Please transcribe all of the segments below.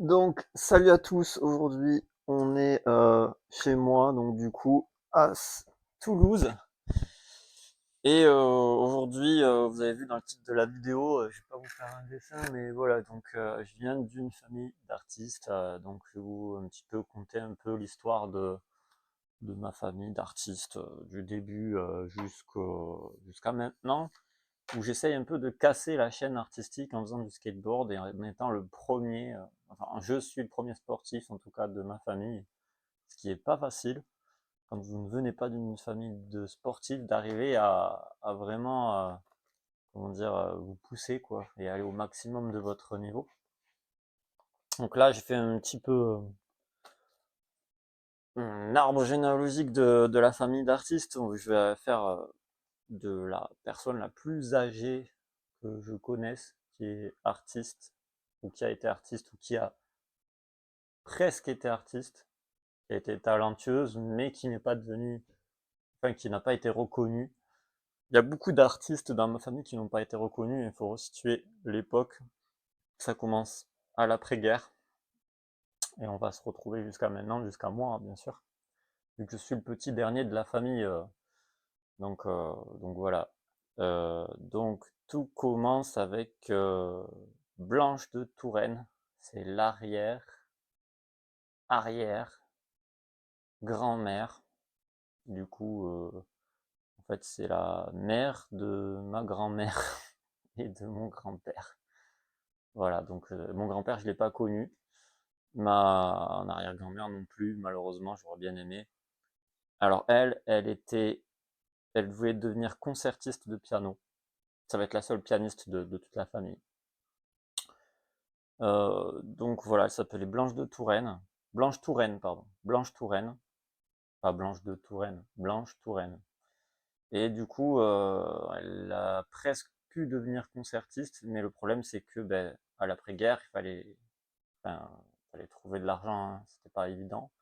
Donc, salut à tous. Aujourd'hui, on est chez moi, donc du coup, à Toulouse. Et aujourd'hui, vous avez vu dans le titre de la vidéo, je vais pas vous faire un dessin, mais voilà, donc je viens d'une famille d'artistes, donc je vais vous un petit peu conter un peu l'histoire de ma famille d'artistes, du début jusqu'à maintenant, où j'essaye un peu de casser la chaîne artistique en faisant du skateboard et en étant le premier, enfin je suis le premier sportif en tout cas de ma famille, ce qui est pas facile quand vous ne venez pas d'une famille de sportifs d'arriver à vraiment, comment dire, vous pousser quoi et aller au maximum de votre niveau. Donc là j'ai fait un petit peu un arbre généalogique de la famille d'artistes, où je vais faire de la personne la plus âgée que je connaisse, qui est artiste, ou qui a été artiste, ou qui a presque été artiste, qui a été talentueuse, mais qui n'est pas devenue, enfin, qui n'a pas été reconnue. Il y a beaucoup d'artistes dans ma famille qui n'ont pas été reconnus, il faut resituer l'époque. Ça commence à l'après-guerre, et on va se retrouver jusqu'à maintenant, jusqu'à moi, bien sûr, vu que je suis le petit dernier de la famille, donc voilà. Donc tout commence avec Blanche de Touraine. C'est arrière, grand-mère. Du coup, en fait, c'est la mère de ma grand-mère et de mon grand-père. Voilà, donc mon grand-père, je l'ai pas connu. Ma arrière-grand-mère non plus, malheureusement, j'aurais bien aimé. Alors elle voulait devenir concertiste de piano. Ça va être la seule pianiste de toute la famille. Donc voilà, elle s'appelait Blanche de Touraine. Blanche Touraine, pardon. Blanche Touraine. Pas Blanche de Touraine. Blanche Touraine. Et du coup, elle a presque pu devenir concertiste, mais le problème c'est que, ben, à l'après-guerre, enfin, fallait trouver de l'argent, hein, c'était pas évident.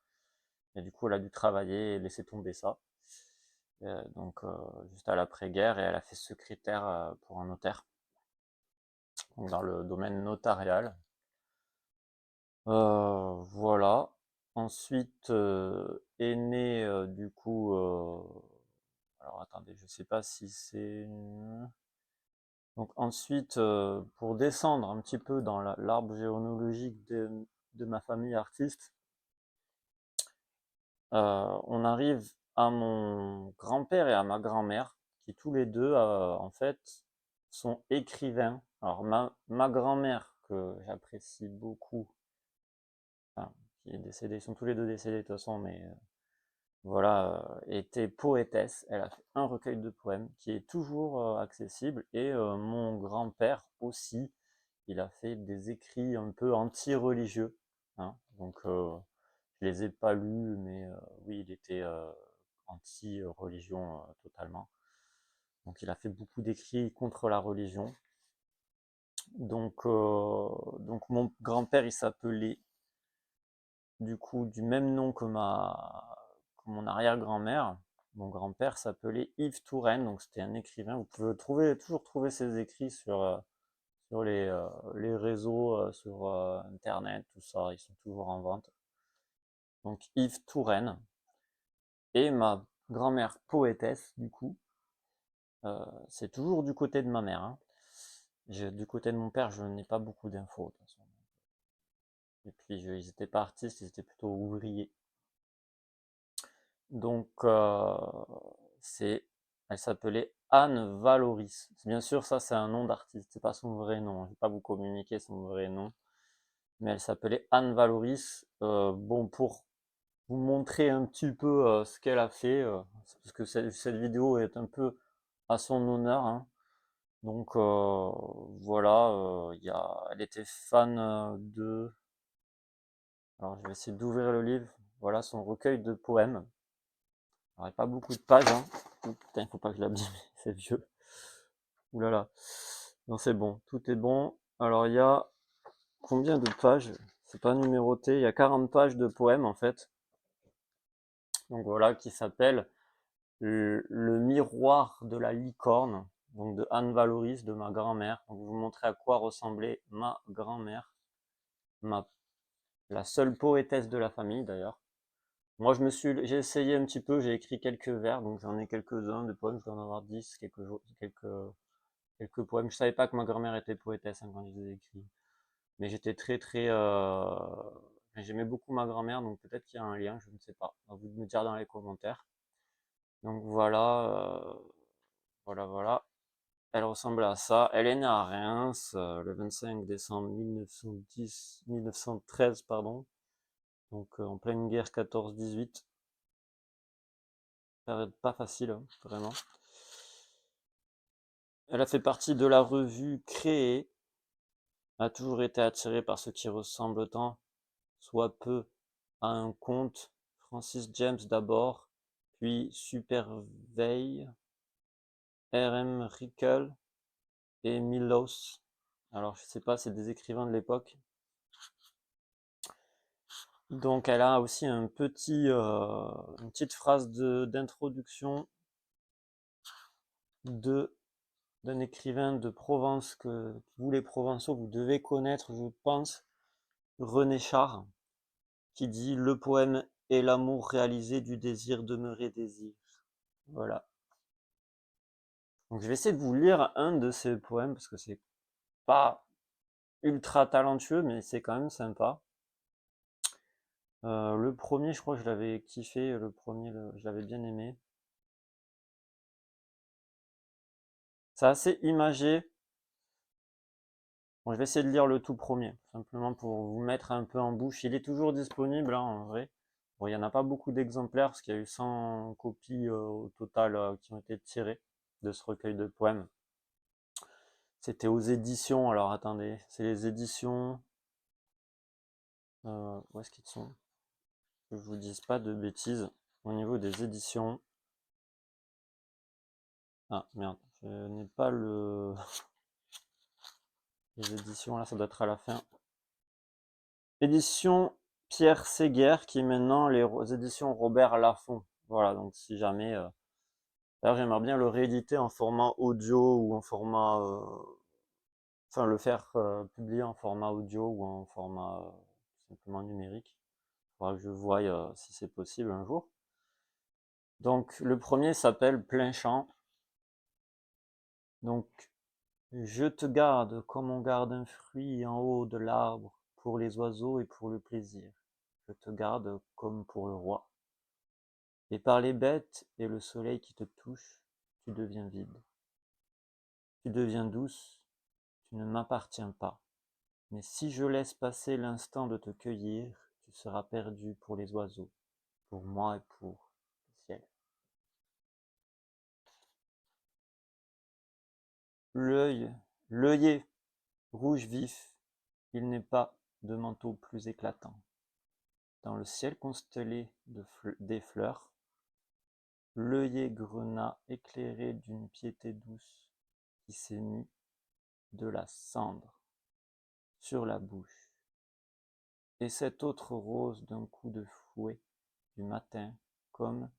Et du coup, elle a dû travailler et laisser tomber ça. Donc, juste à l'après-guerre, et elle a fait secrétaire pour un notaire, donc dans le domaine notarial. Voilà. Ensuite est né du coup. Alors attendez, je sais pas si c'est. Donc ensuite, pour descendre un petit peu dans l'arbre généalogique de ma famille artiste, on arrive à mon grand-père et à ma grand-mère, qui tous les deux, en fait, sont écrivains. Alors ma grand-mère, que j'apprécie beaucoup, enfin, qui est décédée, ils sont tous les deux décédés de toute façon, mais voilà, était poétesse. Elle a fait un recueil de poèmes qui est toujours accessible. Et mon grand-père aussi, il a fait des écrits un peu anti-religieux, hein. Donc je les ai pas lus, mais oui, il était anti-religion totalement. Donc il a fait beaucoup d'écrits contre la religion. Donc mon grand-père, il s'appelait du coup du même nom que mon arrière-grand-mère. Mon grand-père s'appelait Yves Touraine, donc c'était un écrivain. Vous pouvez toujours trouver ses écrits sur les réseaux, sur internet, tout ça, ils sont toujours en vente. Donc Yves Touraine. Et ma grand-mère poétesse, du coup, c'est toujours du côté de ma mère, hein. Du côté de mon père, je n'ai pas beaucoup d'infos, de toute façon. Et puis, ils n'étaient pas artistes, ils étaient plutôt ouvriers. Donc, c'est, elle s'appelait Anne Valoris. Bien sûr, ça, c'est un nom d'artiste, c'est pas son vrai nom. Je vais pas vous communiquer son vrai nom. Mais elle s'appelait Anne Valoris. Bon, pour vous montrer un petit peu ce qu'elle a fait, parce que cette vidéo est un peu à son honneur, hein. Donc voilà, elle était fan de. Alors je vais essayer d'ouvrir le livre. Voilà son recueil de poèmes. Alors, il n'y a pas beaucoup de pages, hein. Putain, il faut pas que je l'abîme, c'est vieux. Ouh là là. Non, c'est bon, tout est bon. Alors il y a combien de pages? C'est pas numéroté, il y a 40 pages de poèmes en fait. Donc voilà, qui s'appelle le miroir de la licorne, donc de Anne Valoris, de ma grand-mère. Donc vous montrer à quoi ressemblait ma grand-mère, ma la seule poétesse de la famille d'ailleurs. Moi, j'ai essayé un petit peu, j'ai écrit quelques vers, donc j'en ai quelques-uns de poèmes, je dois en avoir 10, quelques poèmes. Je savais pas que ma grand-mère était poétesse hein, quand je les ai écrits. Mais j'étais j'aimais beaucoup ma grand-mère, donc peut-être qu'il y a un lien, je ne sais pas. À vous de me dire dans les commentaires. Donc voilà. Elle ressemble à ça. Elle est née à Reims le 25 décembre 1913, pardon. Donc en pleine guerre 14-18. Période pas facile, hein, vraiment. Elle a fait partie de la revue Créée, a toujours été attirée par ce qui ressemble tant, soit peu, à un conte, Francis James d'abord, puis Superveille, R.M. Rickel et Milos. Alors je sais pas, c'est des écrivains de l'époque. Donc elle a aussi une petite phrase d'introduction d'un écrivain de Provence que vous les Provençaux vous devez connaître, je pense, René Char, qui dit le poème est l'amour réalisé du désir demeuré désir. Voilà. Donc je vais essayer de vous lire un de ces poèmes parce que c'est pas ultra talentueux, mais c'est quand même sympa. Le premier, je crois que je l'avais kiffé, le premier, je l'avais bien aimé. C'est assez imagé. Bon, je vais essayer de lire le tout premier, simplement pour vous mettre un peu en bouche. Il est toujours disponible, hein, en vrai. Bon, il n'y en a pas beaucoup d'exemplaires, parce qu'il y a eu 100 copies au total qui ont été tirées de ce recueil de poèmes. C'était aux éditions, alors attendez, c'est les éditions... où est-ce qu'ils sont? Que je vous dise pas de bêtises. Au niveau des éditions... Ah, merde, je n'ai pas le... Les éditions, là, ça doit être à la fin. Édition Pierre Séguer, qui est maintenant les éditions Robert Laffont. Voilà, donc si jamais... D'ailleurs, j'aimerais bien le rééditer en format audio ou en format... Enfin, le faire publier en format audio ou en format simplement numérique. Il faudra que je voie si c'est possible un jour. Donc, le premier s'appelle Plein Champ. Donc, je te garde comme on garde un fruit en haut de l'arbre pour les oiseaux et pour le plaisir. Je te garde comme pour le roi. Et par les bêtes et le soleil qui te touche, tu deviens vide. Tu deviens douce, tu ne m'appartiens pas. Mais si je laisse passer l'instant de te cueillir, tu seras perdu pour les oiseaux, pour moi et pour le ciel. L'œillet, rouge vif, il n'est pas de manteau plus éclatant. Dans le ciel constellé des fleurs, l'œillet grenat éclairé d'une piété douce qui s'est mis de la cendre sur la bouche. Et cette autre rose d'un coup de fouet du matin, comme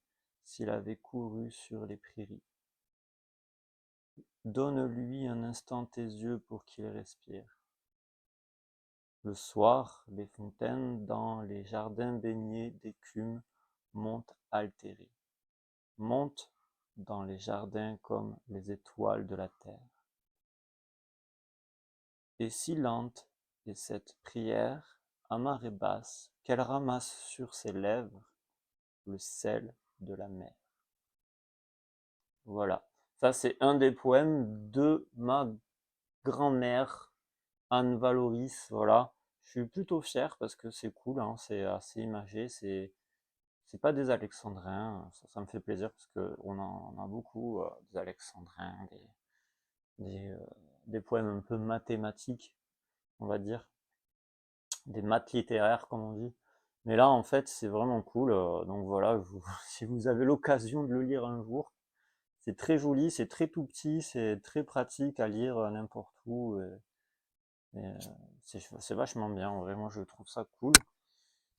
s'il avait couru sur les prairies. Donne-lui un instant tes yeux pour qu'il respire. Le soir, les fontaines dans les jardins baignés d'écume montent altérées, montent dans les jardins comme les étoiles de la terre. Et si lente est cette prière à marée basse qu'elle ramasse sur ses lèvres le sel de la mer. Voilà, ça c'est un des poèmes de ma grand-mère Anne Valoris, voilà. Je suis plutôt fier parce que c'est cool, hein, c'est assez imagé, c'est pas des alexandrins, ça me fait plaisir parce qu'on en a beaucoup, des alexandrins, des, euh, des poèmes un peu mathématiques, on va dire, des maths littéraires comme on dit. Mais là en fait c'est vraiment cool, donc voilà, si vous avez l'occasion de le lire un jour, c'est très joli, c'est très tout petit, c'est très pratique à lire n'importe où. C'est vachement bien, vraiment je trouve ça cool.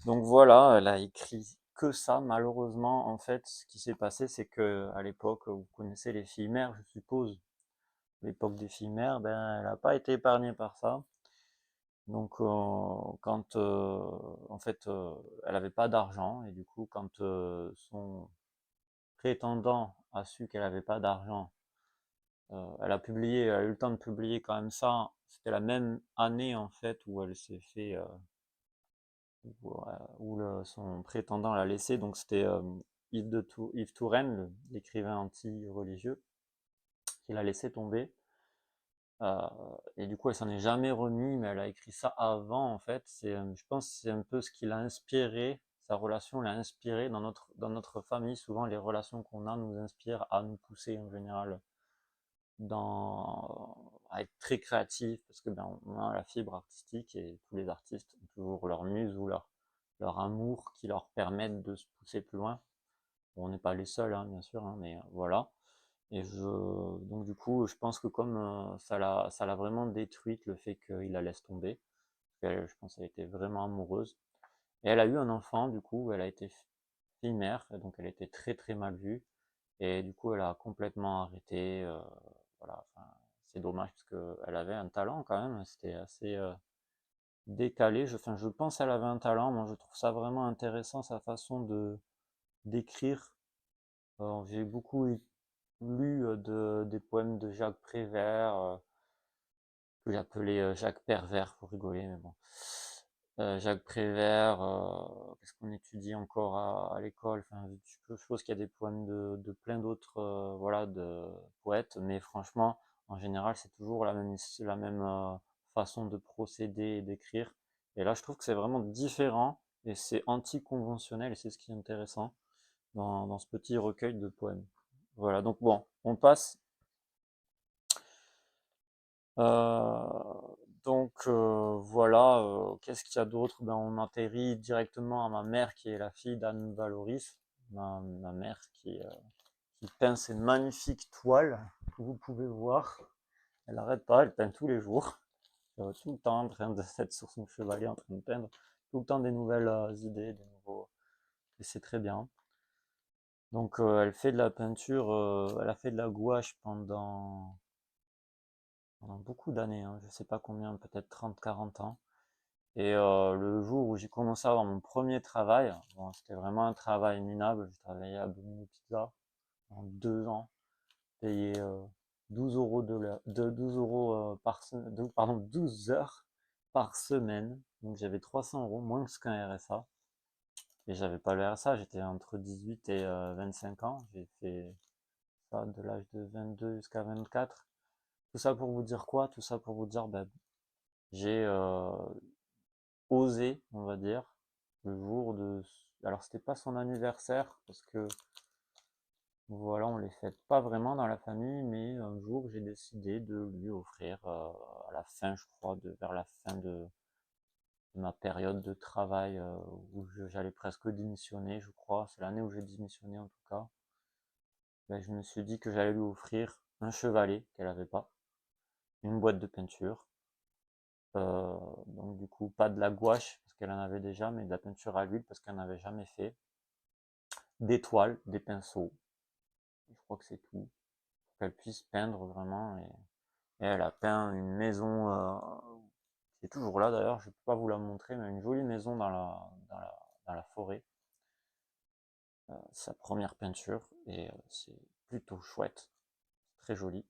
Donc voilà, elle a écrit que ça, malheureusement, en fait, ce qui s'est passé, c'est que à l'époque, vous connaissez les filles mères, je suppose, l'époque des filles mères, ben, elle n'a pas été épargnée par ça. Donc quand en fait elle avait pas d'argent et du coup quand son prétendant a su qu'elle avait pas d'argent, elle a eu le temps de publier quand même ça. C'était la même année en fait où elle s'est fait son prétendant l'a laissé. Donc c'était Yves Touraine, l'écrivain anti-religieux, qui l'a laissé tomber. Euh, et du coup, elle s'en est jamais remis, mais elle a écrit ça avant, en fait. Je pense que c'est un peu ce qui l'a inspiré, sa relation l'a inspiré dans notre famille. Souvent, les relations qu'on a nous inspirent à nous pousser en général à être très créatif, parce que ben, on a la fibre artistique et tous les artistes ont toujours leur muse ou leur amour qui leur permettent de se pousser plus loin. Bon, on n'est pas les seuls, hein, bien sûr, hein, mais voilà. Donc du coup, je pense que comme ça l'a vraiment détruite le fait qu'il la laisse tomber. Je pense qu'elle était vraiment amoureuse. Et elle a eu un enfant, du coup, elle a été fille-mère, et donc elle était très très mal vue. Et du coup, elle a complètement arrêté. Voilà, enfin, c'est dommage parce qu'elle avait un talent quand même. C'était assez décalé. Enfin, je pense qu'elle avait un talent. Moi, je trouve ça vraiment intéressant sa façon de d'écrire. J'ai beaucoup lu des poèmes de Jacques Prévert, que j'appelais Jacques Pervers pour rigoler, mais bon. Jacques Prévert, qu'est-ce qu'on étudie encore à l'école? Enfin, je suppose qu'il y a des poèmes de plein d'autres voilà, de poètes, mais franchement, en général, c'est toujours la même façon de procéder et d'écrire. Et là, je trouve que c'est vraiment différent et c'est anticonventionnel et c'est ce qui est intéressant dans ce petit recueil de poèmes. Voilà, donc bon, on passe. Euh, voilà, qu'est-ce qu'il y a d'autre? Ben, on atterrit directement à ma mère qui est la fille d'Anne Valoris, ma mère qui peint ces magnifiques toiles que vous pouvez voir. Elle n'arrête pas, elle peint tous les jours, tout le temps en train d'être sur son chevalet, en train de peindre, tout le temps des nouvelles idées, des nouveaux... Et c'est très bien. Donc elle fait de la peinture, elle a fait de la gouache pendant beaucoup d'années, hein, je sais pas combien, peut-être 30, 40 ans. Et le jour où j'ai commencé à avoir mon premier travail, bon, c'était vraiment un travail minable, je travaillais à Domino Pizza en 2 ans, payé 12 euros, 12 euros par semaine, pardon, 12 heures par semaine, donc j'avais 300 euros, moins que ce qu'un RSA. Et j'avais pas le RSA, j'étais entre 18 et 25 ans, j'ai fait ça de l'âge de 22 jusqu'à 24. Tout ça pour vous dire quoi? Tout ça pour vous dire, ben, j'ai osé, on va dire, le jour de... Alors c'était pas son anniversaire, parce que voilà, on les fête pas vraiment dans la famille, mais un jour j'ai décidé de lui offrir, à la fin, je crois, vers la fin de ma période de travail, où j'allais presque démissionner, je crois, c'est l'année où j'ai démissionné en tout cas, ben, je me suis dit que j'allais lui offrir un chevalet qu'elle avait pas, une boîte de peinture, donc du coup pas de la gouache parce qu'elle en avait déjà, mais de la peinture à l'huile parce qu'elle n'avait jamais fait, des toiles, des pinceaux, je crois que c'est tout, pour qu'elle puisse peindre vraiment. Et elle a peint une maison qui est toujours là d'ailleurs, je ne peux pas vous la montrer, mais une jolie maison dans la forêt. Sa première peinture et c'est plutôt chouette, très joli.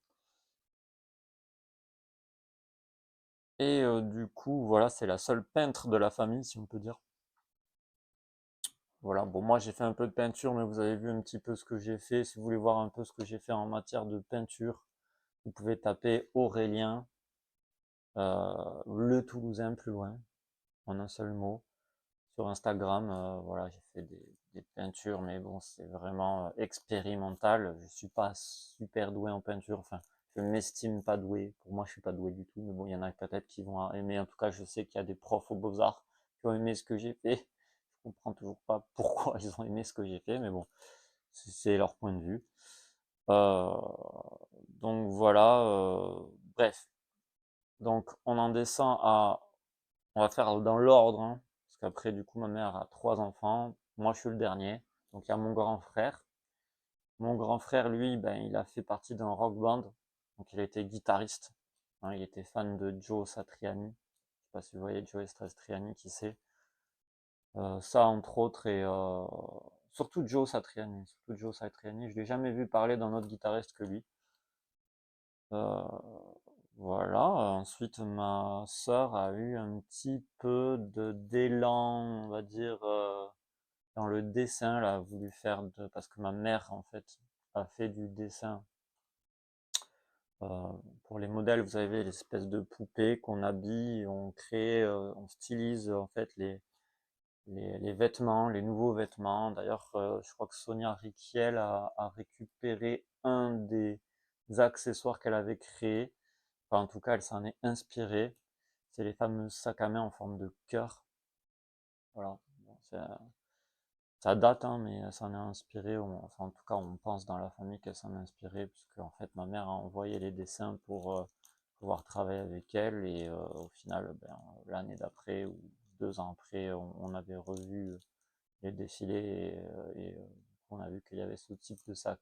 Et du coup, voilà, c'est la seule peintre de la famille, si on peut dire. Voilà, bon, moi j'ai fait un peu de peinture, mais vous avez vu un petit peu ce que j'ai fait. Si vous voulez voir un peu ce que j'ai fait en matière de peinture, vous pouvez taper Aurélien, le Toulousain plus loin, en un seul mot. Sur Instagram, voilà, j'ai fait des peintures, mais bon, c'est vraiment expérimental. Je suis pas super doué en peinture, enfin, je m'estime pas doué. Pour moi, je suis pas doué du tout, mais bon, il y en a peut-être qui vont aimer. En tout cas, je sais qu'il y a des profs aux Beaux-Arts qui ont aimé ce que j'ai fait. Je comprends toujours pas pourquoi ils ont aimé ce que j'ai fait, mais bon, c'est leur point de vue. Euh, donc voilà, bref. Donc on en descend on va faire dans l'ordre, hein, parce qu'après du coup ma mère a 3 enfants, moi je suis le dernier, donc il y a mon grand frère. Mon grand frère, lui, ben, il a fait partie d'un rock band, donc il était guitariste, hein, il était fan de Joe Satriani, sais pas si vous voyez Joe Satriani, qui c'est. Ça, entre autres, et surtout Joe Satriani. Surtout Joe Satriani, je l'ai jamais vu parler d'un autre guitariste que lui. Euh, voilà. Ensuite, ma sœur a eu un petit peu d'élan, on va dire, dans le dessin. Elle a voulu faire parce que ma mère, en fait, a fait du dessin. Pour les modèles, vous savez, les espèces de poupées qu'on habille, on crée, on stylise en fait les vêtements, les nouveaux vêtements. D'ailleurs, je crois que Sonia Rykiel a récupéré un des accessoires qu'elle avait créé. Enfin, en tout cas, elle s'en est inspirée. C'est les fameux sacs à main en forme de cœur. Voilà. Bon, ça date, hein, mais ça en est inspiré. Enfin, en tout cas, on pense dans la famille qu'elle s'en est inspirée, puisque en fait, ma mère a envoyé les dessins pour pouvoir travailler avec elle. Et au final, ben, l'année d'après ou 2 ans après, on avait revu les défilés et on a vu qu'il y avait ce type de sac.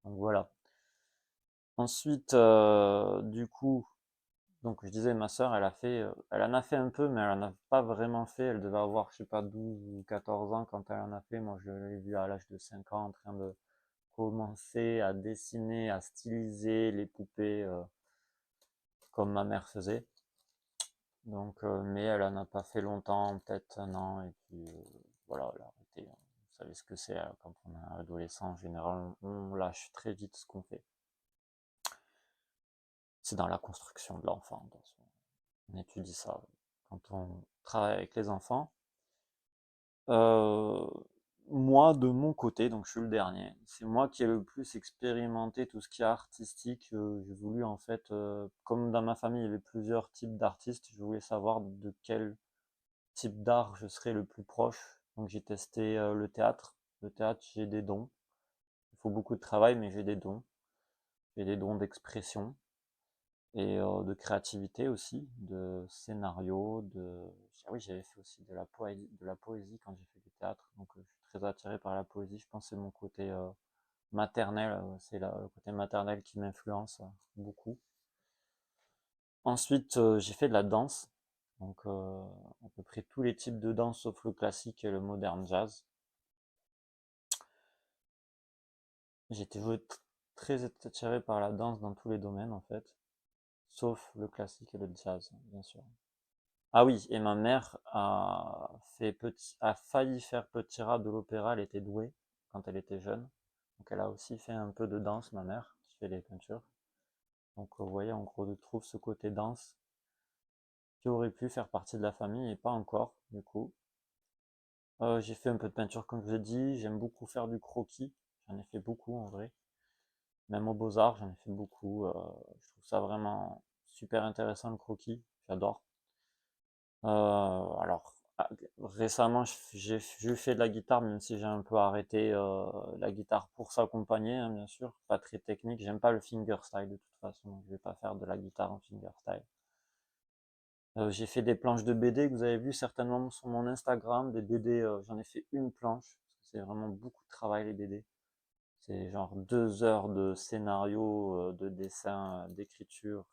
Donc voilà. Ensuite, du coup, donc je disais, ma sœur, elle en a fait un peu, mais elle en a pas vraiment fait. Elle devait avoir, je sais pas, 12 ou 14 ans quand elle en a fait. Moi, je l'ai vue à l'âge de 5 ans en train de commencer à dessiner, à styliser les poupées comme ma mère faisait. Donc, mais elle en a pas fait longtemps, peut-être 1 an, et puis voilà, elle a arrêté. Vous savez ce que c'est, quand on est adolescent, en général, on lâche très vite ce qu'on fait. C'est dans la construction de l'enfant. On étudie ça quand on travaille avec les enfants. Euh, Moi, de mon côté, donc je suis le dernier, c'est moi qui ai le plus expérimenté tout ce qui est artistique. J'ai voulu en fait, comme dans ma famille il y avait plusieurs types d'artistes, je voulais savoir de quel type d'art je serais le plus proche. Donc j'ai testé le théâtre. Le théâtre, j'ai des dons. Il faut beaucoup de travail, mais j'ai des dons. J'ai des dons d'expression et de créativité aussi, de scénario, ah oui, j'avais fait aussi de la poésie quand j'ai fait du théâtre, donc je suis très attiré par la poésie. Je pense que c'est mon côté maternel, c'est le côté maternel qui m'influence beaucoup. Ensuite, j'ai fait de la danse, donc à peu près tous les types de danse sauf le classique et le modern jazz. J'étais très attiré par la danse dans tous les domaines en fait, sauf le classique et le jazz, bien sûr. Ah oui, et ma mère a failli faire Petit Rat de l'opéra, elle était douée quand elle était jeune. Donc elle a aussi fait un peu de danse, ma mère, qui fait les peintures. Donc vous voyez, en gros, je trouve ce côté danse qui aurait pu faire partie de la famille et pas encore, du coup. J'ai fait un peu de peinture, comme je vous ai dit. J'aime beaucoup faire du croquis. J'en ai fait beaucoup, en vrai. Même aux Beaux-Arts, j'en ai fait beaucoup. Je trouve ça vraiment super intéressant, le croquis. J'adore. Alors, récemment, j'ai fait de la guitare, même si j'ai un peu arrêté la guitare pour s'accompagner, hein, bien sûr. Pas très technique. J'aime pas le fingerstyle de toute façon, donc je vais pas faire de la guitare en fingerstyle. J'ai fait des planches de BD que vous avez vu certainement sur mon Instagram. Des BD, j'en ai fait une planche, parce que c'est vraiment beaucoup de travail les BD. C'est genre 2 heures de scénario, de dessin, d'écriture,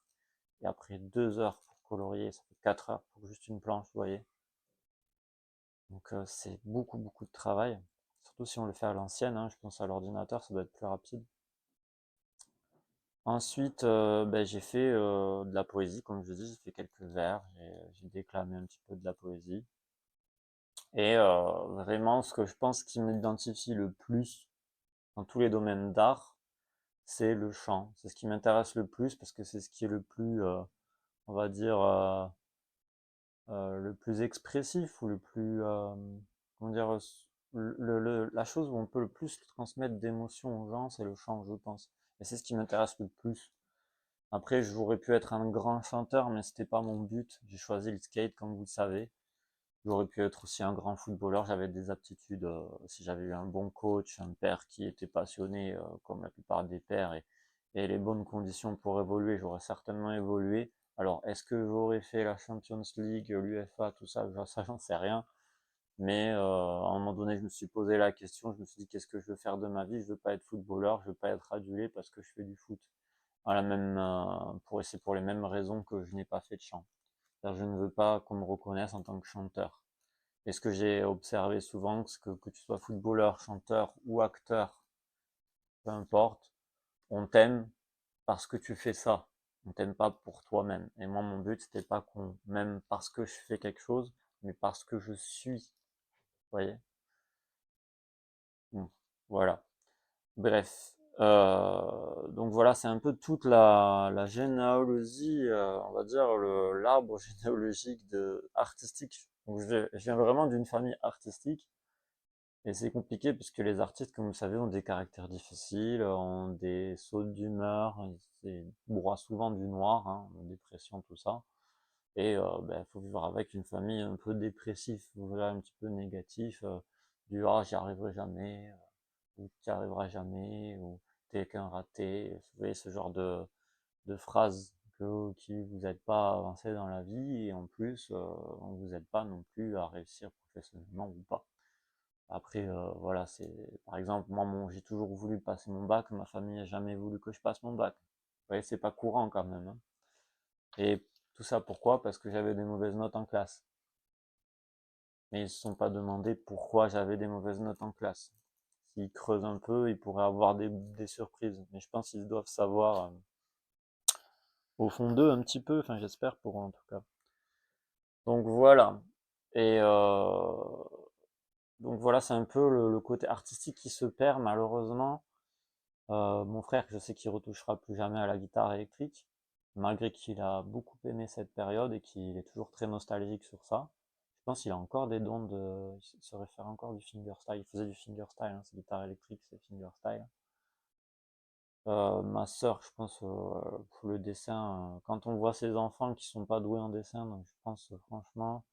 et après 2 heures pour colorier. Ça fait 4 heures pour juste une planche, vous voyez. Donc c'est beaucoup beaucoup de travail. Surtout si on le fait à l'ancienne, hein, je pense à l'ordinateur, ça doit être plus rapide. Ensuite, ben, j'ai fait de la poésie, comme je dis, j'ai fait quelques vers, j'ai déclamé un petit peu de la poésie. Et vraiment, ce que je pense qui m'identifie le plus dans tous les domaines d'art, c'est le chant. C'est ce qui m'intéresse le plus parce que c'est ce qui est le plus, on va dire, le plus expressif ou le plus, comment dire, la chose où on peut le plus transmettre d'émotions aux gens, c'est le chant, je pense. Et c'est ce qui m'intéresse le plus. Après, j'aurais pu être un grand chanteur, mais c'était pas mon but. J'ai choisi le skate, comme vous le savez. J'aurais pu être aussi un grand footballeur, j'avais des aptitudes, si j'avais eu un bon coach, un père qui était passionné, comme la plupart des pères, et les bonnes conditions pour évoluer, j'aurais certainement évolué. Alors, est-ce que j'aurais fait la Champions League, l'UFA, tout ça, ça j'en sais rien. Mais à un moment donné, je me suis posé la question, je me suis dit, qu'est-ce que je veux faire de ma vie? Je veux pas être footballeur, je veux pas être adulé parce que je fais du foot. Voilà, même, c'est pour les mêmes raisons que je n'ai pas fait de chant. C'est-à-dire, je ne veux pas qu'on me reconnaisse en tant que chanteur. Et ce que j'ai observé souvent, c'est que tu sois footballeur, chanteur ou acteur, peu importe, on t'aime parce que tu fais ça. On t'aime pas pour toi-même. Et moi, mon but, c'était pas qu'on m'aime parce que je fais quelque chose, mais parce que je suis. Vous voyez? Bon, voilà. Bref. Donc voilà, c'est un peu toute la généalogie, on va dire l'arbre généalogique artistique. Donc je viens vraiment d'une famille artistique. Et c'est compliqué puisque les artistes, comme vous le savez, ont des caractères difficiles, ont des sautes d'humeur, ils broient souvent du noir, hein, dépression, tout ça. Et ben, faut vivre avec une famille un peu dépressive, vous voyez, un petit peu négatif, du «Ah, j'y arriverai jamais», ou «Tu n'y arriveras jamais», ou «T'es qu'un raté», vous voyez, ce genre de phrases qui vous aident pas à avancer dans la vie, et en plus, on vous aide pas non plus à réussir professionnellement ou pas. Après, voilà, c'est par exemple, moi, j'ai toujours voulu passer mon bac, ma famille n'a jamais voulu que je passe mon bac. Vous voyez, c'est pas courant quand même, hein. Et tout ça pourquoi? Parce que j'avais des mauvaises notes en classe. Mais ils se sont pas demandé pourquoi j'avais des mauvaises notes en classe. S'ils creusent un peu, ils pourraient avoir des surprises. Mais je pense qu'ils doivent savoir au fond d'eux un petit peu, enfin j'espère pour eux en tout cas. Donc voilà. Et donc voilà, c'est un peu le côté artistique qui se perd malheureusement. Mon frère, je sais qu'il retouchera plus jamais à la guitare électrique, malgré qu'il a beaucoup aimé cette période et qu'il est toujours très nostalgique sur ça. Je pense qu'il a encore des dons il se réfère encore du fingerstyle. Il faisait du fingerstyle, hein, c'est guitare électrique, c'est fingerstyle. Ma sœur, je pense, pour le dessin, quand on voit ses enfants qui sont pas doués en dessin, donc je pense franchement,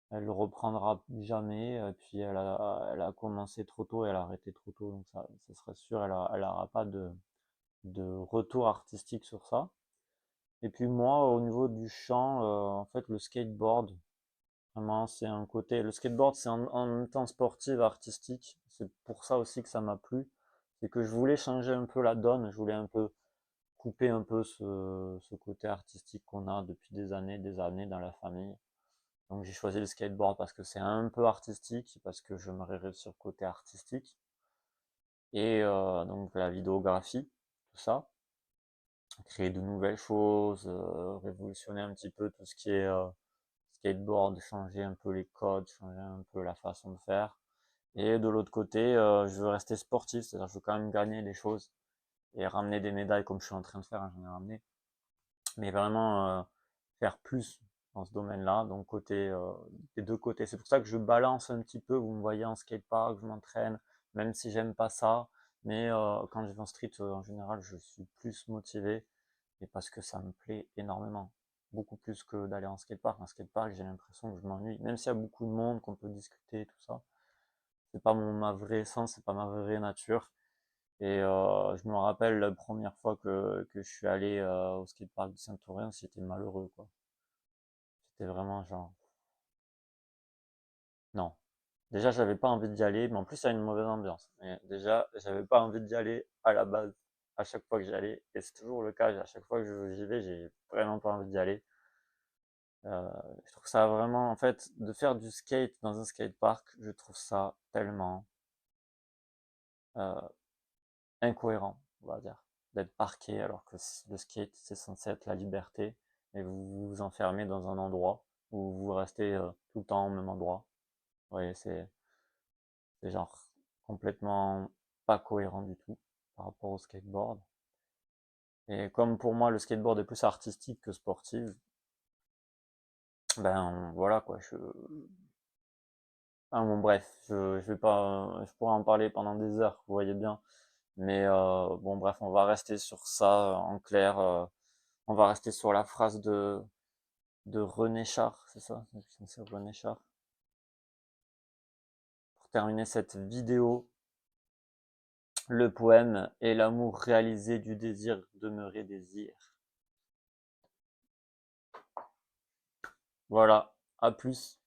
elle le reprendra jamais. Puis elle a commencé trop tôt et elle a arrêté trop tôt, donc ça serait sûr, elle aura pas de retour artistique sur ça. Et puis moi, au niveau du chant, en fait, le skateboard, vraiment, c'est un côté. Le skateboard, c'est en même temps sportif, artistique. C'est pour ça aussi que ça m'a plu. C'est que je voulais changer un peu la donne. Je voulais un peu couper un peu ce côté artistique qu'on a depuis des années dans la famille. Donc j'ai choisi le skateboard parce que c'est un peu artistique, parce que je me rêve sur le côté artistique. Et donc la vidéographie, tout ça. Créer de nouvelles choses, révolutionner un petit peu tout ce qui est skateboard, changer un peu les codes, changer un peu la façon de faire. Et de l'autre côté, je veux rester sportif, c'est-à-dire je veux quand même gagner des choses et ramener des médailles comme je suis en train de faire, hein, j'en ai ramené. Mais vraiment faire plus dans ce domaine-là, donc des deux côtés. C'est pour ça que je balance un petit peu, vous me voyez en skatepark, je m'entraîne, même si j'aime pas ça. Mais quand je vais en street, en général, je suis plus motivé et parce que ça me plaît énormément. Beaucoup plus que d'aller en skatepark. En skatepark, j'ai l'impression que je m'ennuie. Même s'il y a beaucoup de monde, qu'on peut discuter, tout ça. C'est pas ma vraie essence, c'est pas ma vraie nature. Et je me rappelle la première fois que je suis allé au skatepark de Saint-Ouen, c'était malheureux, quoi. C'était vraiment genre, non. Déjà, j'avais pas envie d'y aller, mais en plus, ça a une mauvaise ambiance. Mais déjà, j'avais pas envie d'y aller à la base, à chaque fois que j'y allais. Et c'est toujours le cas, à chaque fois que j'y vais, j'ai vraiment pas envie d'y aller. Euh, je trouve ça vraiment, en fait, de faire du skate dans un skatepark, je trouve ça tellement euh, incohérent, on va dire, d'être parqué alors que le skate, c'est censé être la liberté, et vous vous enfermez dans un endroit où vous restez tout le temps au même endroit. Vous voyez, c'est genre complètement pas cohérent du tout par rapport au skateboard. Et comme pour moi, le skateboard est plus artistique que sportif, ben voilà quoi, ah, bon, bref, je vais pas, je pourrais en parler pendant des heures, vous voyez bien. Mais bon, bref, on va rester sur ça en clair. On va rester sur la phrase de René Char, c'est ça? C'est René Char. Pour terminer cette vidéo, le poème est l'amour réalisé du désir demeuré désir. Voilà, à plus.